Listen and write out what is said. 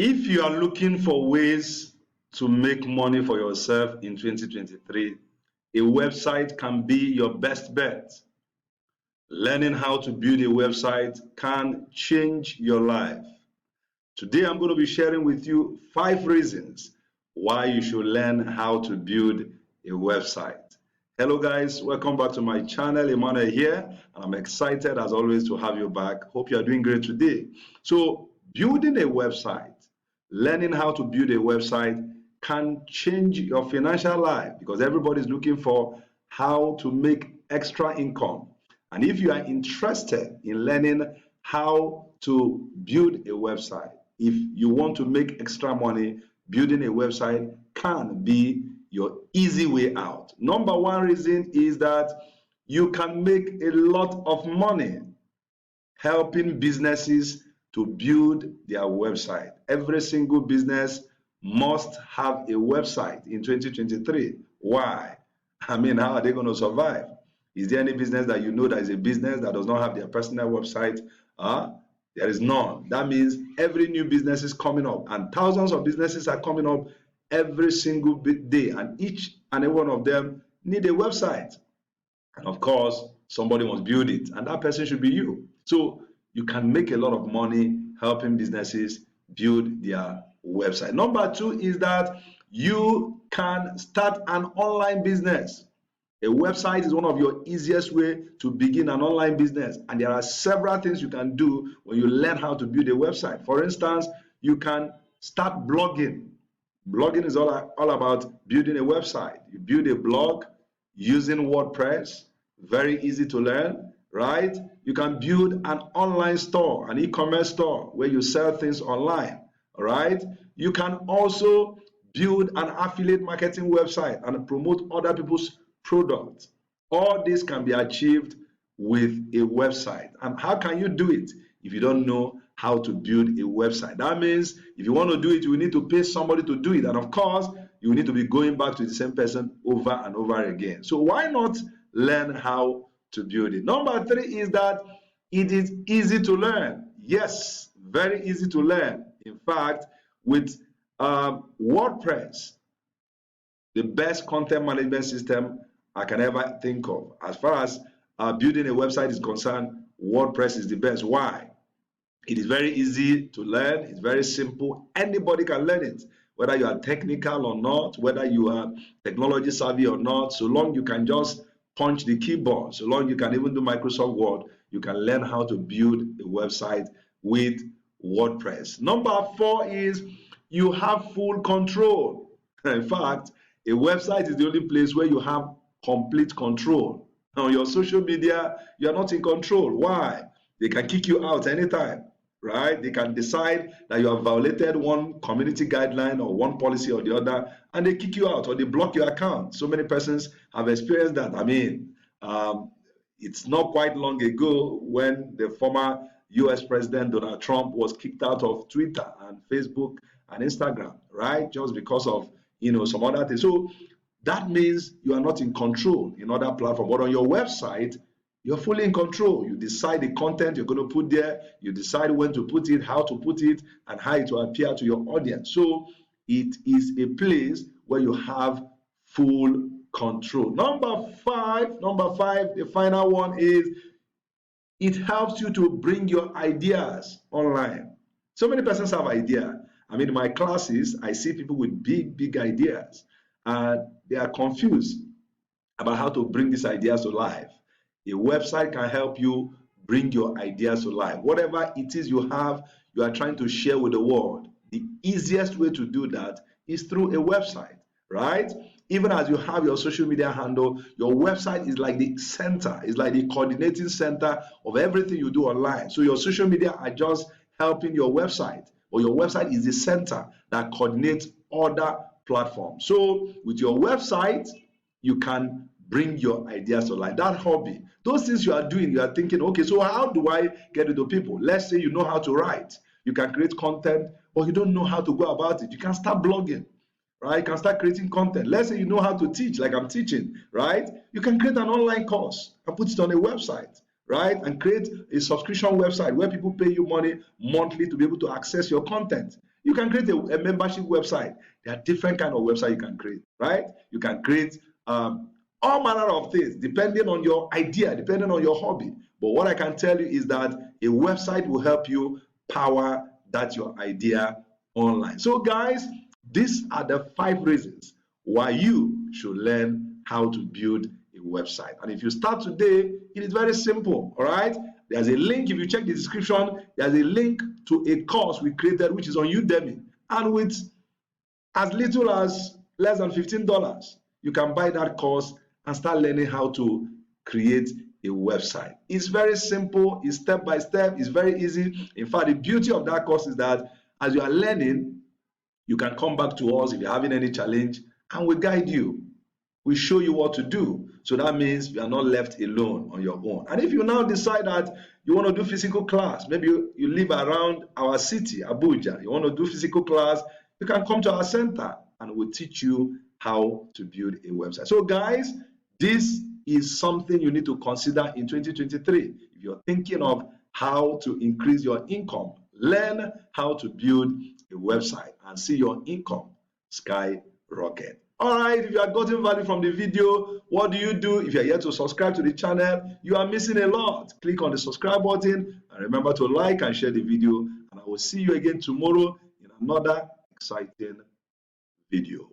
If you are looking for ways to make money for yourself in 2023, a website can be your best bet. Learning how to build a website can change your life. Today, I'm going to be sharing with you 5 reasons why you should learn how to build a website. Hello guys, welcome back to my channel. Emmanuel here, and I'm excited as always to have you back. Hope you are doing great today. So, building a website, learning how to build a website can change your financial life because everybody's looking for how to make extra income. And if you are interested in learning how to build a website, if you want to make extra money, building a website can be your easy way out. Number one reason is that you can make a lot of money helping businesses to build their website. Every single business must have a website in 2023. Why? I mean, how are they going to survive? Is there any business that you know that is a business that does not have their personal website? There is none. That means every new business is coming up, and thousands of businesses are coming up every single day, and each and every one of them need a website. And of course, somebody must build it, and that person should be you. So you can make a lot of money helping businesses build their website. Number two is that you can start an online business. A website is one of your easiest way to begin an online business, and there are several things you can do when you learn how to build a website. For instance, you can start blogging. Blogging is all about building a website. You build a blog using WordPress, very easy to learn, right? You can build an online store, an e-commerce store where you sell things online, all right? You can also build an affiliate marketing website and promote other people's products. All this can be achieved with a website. And how can you do it if you don't know how to build a website? That means if you want to do it, you need to pay somebody to do it. And of course, you need to be going back to the same person over and over again. So why not learn how to build it? Number three is that it is easy to learn. Yes, very easy to learn. In fact, with WordPress, the best content management system I can ever think of. As far as building a website is concerned, WordPress is the best. Why? It is very easy to learn. It's very simple. Anybody can learn it, whether you are technical or not, whether you are technology savvy or not. So long you can just punch the keyboard, so long you can even do Microsoft Word, you can learn how to build a website with WordPress. Number four is you have full control. In fact, a website is the only place where you have complete control. On your social media, you are not in control. Why? They can kick you out anytime, right? They can decide that you have violated one community guideline or one policy or the other, and they kick you out or they block your account. So many persons have experienced that. I mean, it's not quite long ago when the former US President Donald Trump was kicked out of Twitter and Facebook and Instagram, right? Just because of some other things. So that means you are not in control in other platforms. But on your website, you're fully in control. You decide the content you're going to put there. You decide when to put it, how to put it, and how it will appear to your audience. So it is a place where you have full control. Number five, the final one is it helps you to bring your ideas online. So many persons have ideas. I mean, in my classes, I see people with big ideas, and they are confused about how to bring these ideas to life. A website can help you bring your ideas to life. Whatever it is you have, you are trying to share with the world. The easiest way to do that is through a website, right? Even as you have your social media handle, your website is like the center, it's like the coordinating center of everything you do online. So your social media are just helping your website, or your website is the center that coordinates other platforms. So with your website, you can bring your ideas to life. That hobby, those things you are doing, you are thinking, okay, so how do I get it to people? Let's say you know how to write, you can create content, but you don't know how to go about it. You can start blogging, right? You can start creating content. Let's say you know how to teach, like I'm teaching, right? You can create an online course and put it on a website, right? And create a subscription website where people pay you money monthly to be able to access your content. You can create a membership website. There are different kind of website you can create, right? You can create all manner of things depending on your idea, depending on your hobby. But what I can tell you is that a website will help you power that your idea online. So guys, these are the 5 reasons why you should learn how to build a website. And if you start today, it is very simple, all right? There's a link, if you check the description, there's a link to a course we created, which is on Udemy. And with as little as less than $15, you can buy that course and start learning how to create a website. It's very simple, it's step by step, it's very easy. In fact, the beauty of that course is that as you are learning, you can come back to us if you're having any challenge, and we guide you. We show you what to do. So that means you are not left alone on your own. And if you now decide that you want to do physical class, maybe you live around our city, Abuja, you want to do physical class, you can come to our center and we'll teach you how to build a website. So guys, this is something you need to consider in 2023. If you're thinking of how to increase your income, learn how to build a website and see your income skyrocket. All right, if you are getting value from the video, what do? If you're yet to subscribe to the channel, you are missing a lot. Click on the subscribe button and remember to like and share the video. And I will see you again tomorrow in another exciting video.